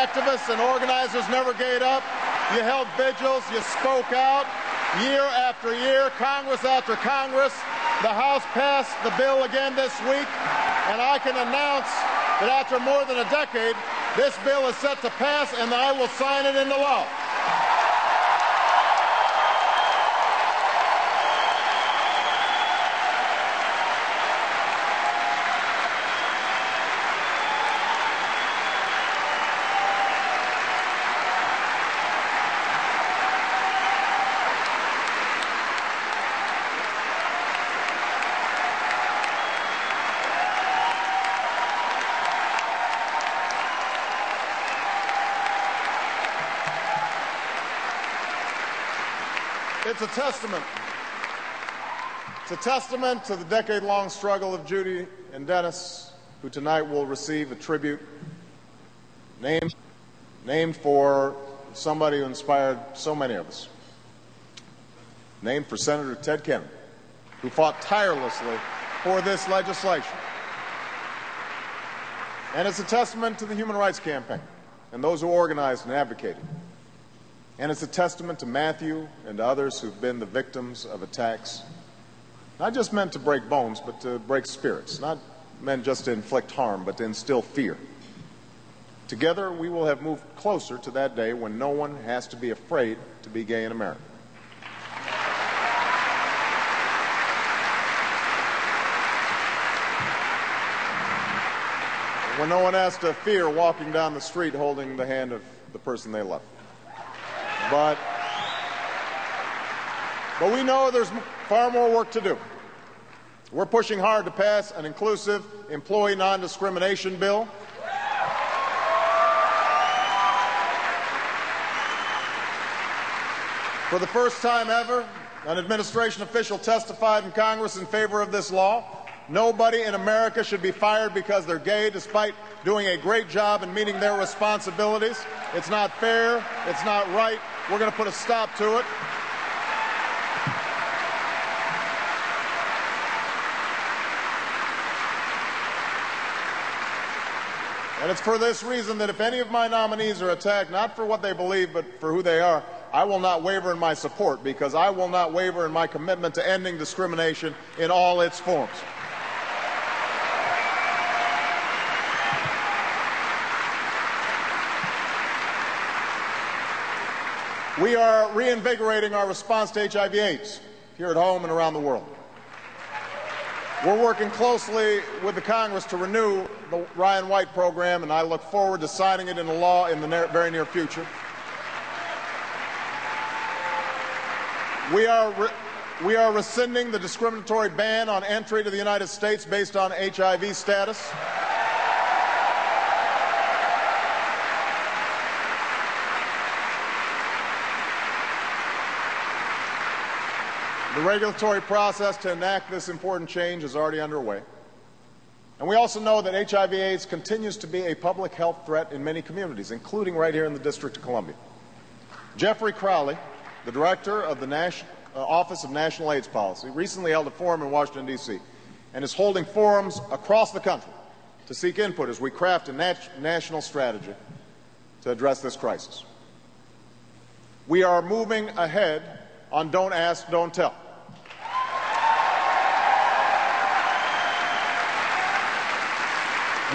activists and organizers never gave up. You held vigils, you spoke out year after year, Congress after Congress. The House passed the bill again this week, and I can announce that after more than a decade, this bill is set to pass, and I will sign it into law. It's a testament. It's a testament to the decade-long struggle of Judy and Dennis, who tonight will receive a tribute named for somebody who inspired so many of us. Named for Senator Ted Kennedy, who fought tirelessly for this legislation. And it's a testament to the Human Rights Campaign and those who organized and advocated. And it's a testament to Matthew and to others who've been the victims of attacks, not just meant to break bones, but to break spirits, not meant just to inflict harm, but to instill fear. Together, we will have moved closer to that day when no one has to be afraid to be gay in America. When no one has to fear walking down the street holding the hand of the person they love. But we know there's far more work to do. We're pushing hard to pass an inclusive employee non-discrimination bill. For the first time ever, an administration official testified in Congress in favor of this law. Nobody in America should be fired because they're gay, despite doing a great job in meeting their responsibilities. It's not fair. It's not right. We're going to put a stop to it. And it's for this reason that if any of my nominees are attacked, not for what they believe, but for who they are, I will not waver in my support, because I will not waver in my commitment to ending discrimination in all its forms. We are reinvigorating our response to HIV/AIDS here at home and around the world. We're working closely with the Congress to renew the Ryan White program, and I look forward to signing it into law in the very near future. We are rescinding the discriminatory ban on entry to the United States based on HIV status. The regulatory process to enact this important change is already underway. And we also know that HIV/AIDS continues to be a public health threat in many communities, including right here in the District of Columbia. Jeffrey Crowley, the director of the Office of National AIDS Policy, recently held a forum in Washington, D.C., and is holding forums across the country to seek input as we craft a national strategy to address this crisis. We are moving ahead on Don't Ask, Don't Tell.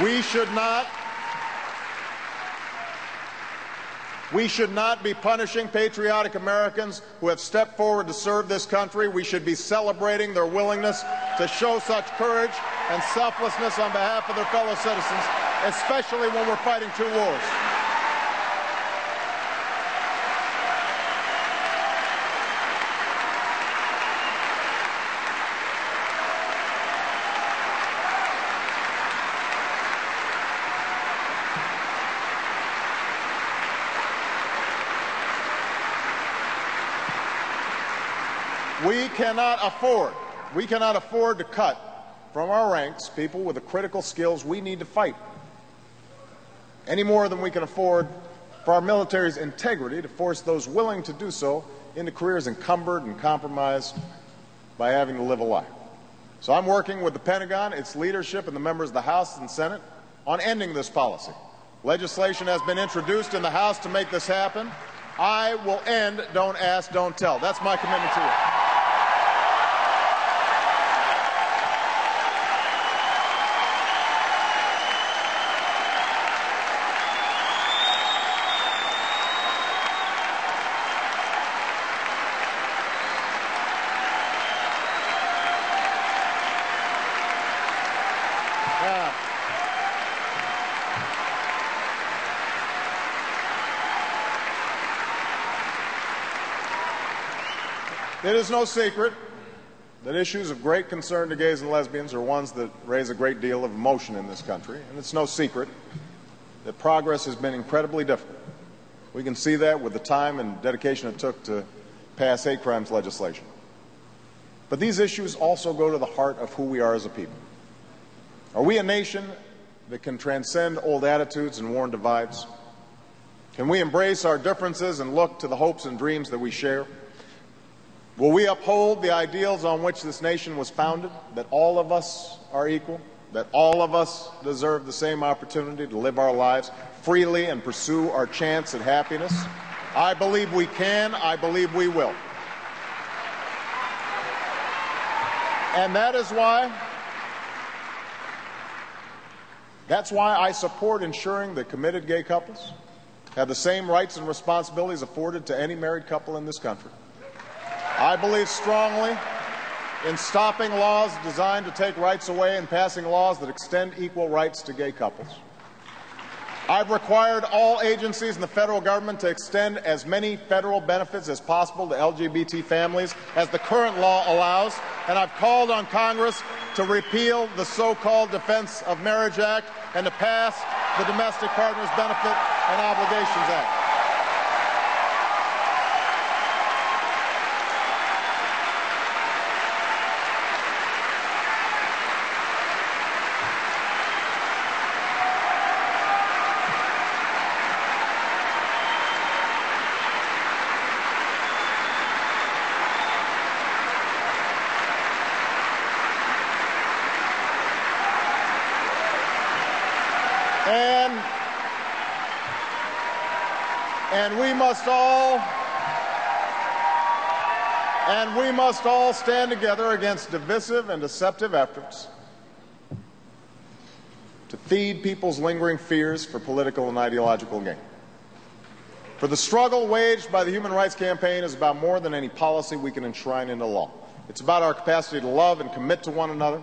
We should not be punishing patriotic Americans who have stepped forward to serve this country. We should be celebrating their willingness to show such courage and selflessness on behalf of their fellow citizens, especially when we're fighting two wars. We cannot afford to cut from our ranks people with the critical skills we need to fight, any more than we can afford for our military's integrity to force those willing to do so into careers encumbered and compromised by having to live a lie. So I'm working with the Pentagon, its leadership, and the members of the House and Senate on ending this policy Legislation has been introduced in the House to make this happen. I will end Don't Ask, Don't Tell. That's my commitment to you. It is no secret that issues of great concern to gays and lesbians are ones that raise a great deal of emotion in this country, and it's no secret that progress has been incredibly difficult. We can see that with the time and dedication it took to pass hate crimes legislation. But these issues also go to the heart of who we are as a people. Are we a nation that can transcend old attitudes and worn divides? Can we embrace our differences and look to the hopes and dreams that we share? Will we uphold the ideals on which this nation was founded, that all of us are equal, that all of us deserve the same opportunity to live our lives freely and pursue our chance at happiness? I believe we can. I believe we will. And that's why I support ensuring that committed gay couples have the same rights and responsibilities afforded to any married couple in this country. I believe strongly in stopping laws designed to take rights away and passing laws that extend equal rights to gay couples. I've required all agencies in the federal government to extend as many federal benefits as possible to LGBT families as the current law allows, and I've called on Congress to repeal the so-called Defense of Marriage Act and to pass the Domestic Partners Benefit and Obligations Act. And we must all stand together against divisive and deceptive efforts to feed people's lingering fears for political and ideological gain. For the struggle waged by the Human Rights Campaign is about more than any policy we can enshrine into law. It's about our capacity to love and commit to one another.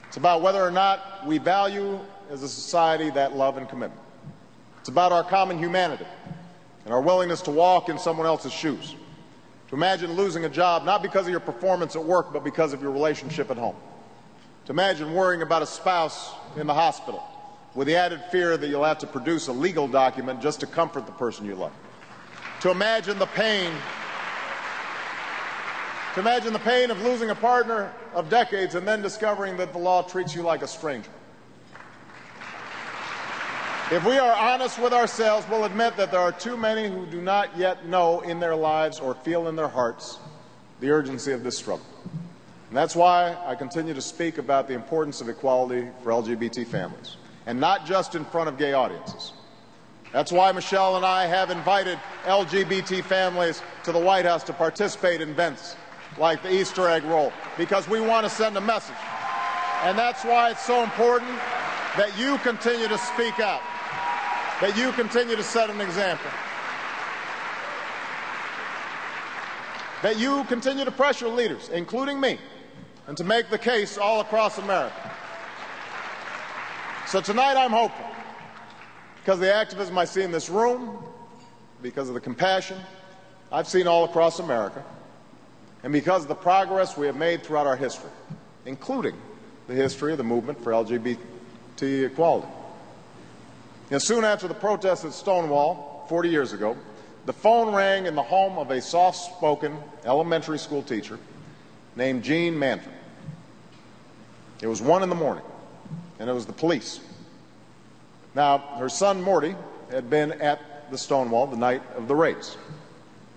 It's about whether or not we value as a society that love and commitment. It's about our common humanity and our willingness to walk in someone else's shoes. To imagine losing a job not because of your performance at work, but because of your relationship at home. To imagine worrying about a spouse in the hospital with the added fear that you'll have to produce a legal document just to comfort the person you love. To imagine the pain of losing a partner of decades and then discovering that the law treats you like a stranger. If we are honest with ourselves, we'll admit that there are too many who do not yet know in their lives or feel in their hearts the urgency of this struggle. And that's why I continue to speak about the importance of equality for LGBT families, and not just in front of gay audiences. That's why Michelle and I have invited LGBT families to the White House to participate in events like the Easter egg roll, because we want to send a message. And that's why it's so important that you continue to speak out, that you continue to set an example, that you continue to pressure leaders, including me, and to make the case all across America. So tonight I'm hopeful, because of the activism I see in this room, because of the compassion I've seen all across America, and because of the progress we have made throughout our history, including the history of the movement for LGBT equality. Soon after the protests at Stonewall 40 years ago, the phone rang in the home of a soft-spoken elementary school teacher named Jean Manford. It was 1 a.m, and it was the police. Now, her son Morty had been at the Stonewall the night of the raids.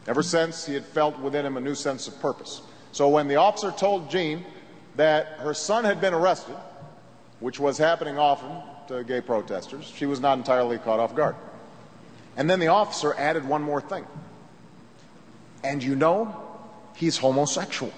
Ever since, he had felt within him a new sense of purpose. So when the officer told Jean that her son had been arrested, which was happening often gay protesters. She was not entirely caught off guard. And then the officer added one more thing. And you know, he's homosexual.